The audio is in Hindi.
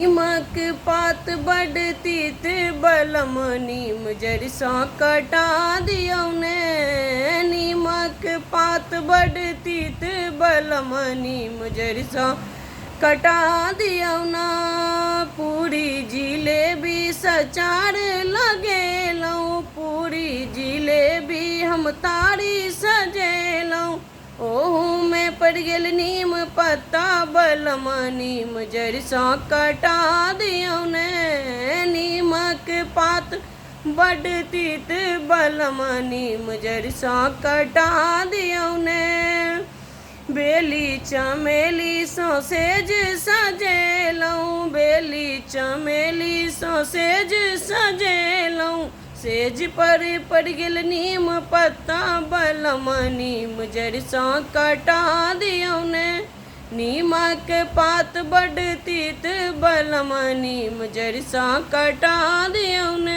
नीमक पात बड़ तीत बलम नीम जड़ सौ कटा दियो ने। नीमक पात बड़ तीत बलम नीम जड़ सौ कटा दियो ना। पूरी जिलेबी सचार लगे लऊँ, पूरी जिलेबी हम तारी सजे लऊँ। ओहू में पड़ गेल नीम पत्ता बलम नीम जड़ सौ कटा दियो ने। नीमक पात बड़ तीत बलम नीम जड़ सौ कटा दियो ने। बेली चमेली सौ सेज सजे लऊँ, बेली चमेली सौ सेज सजे लऊँ। सेज पर पड़ गेल नीम पत्ता बलम नीम जड़ सौ कटा दियो ने। नीमक पात बड़ तीत बलम नीम जड़ सौ कटा दियो ने।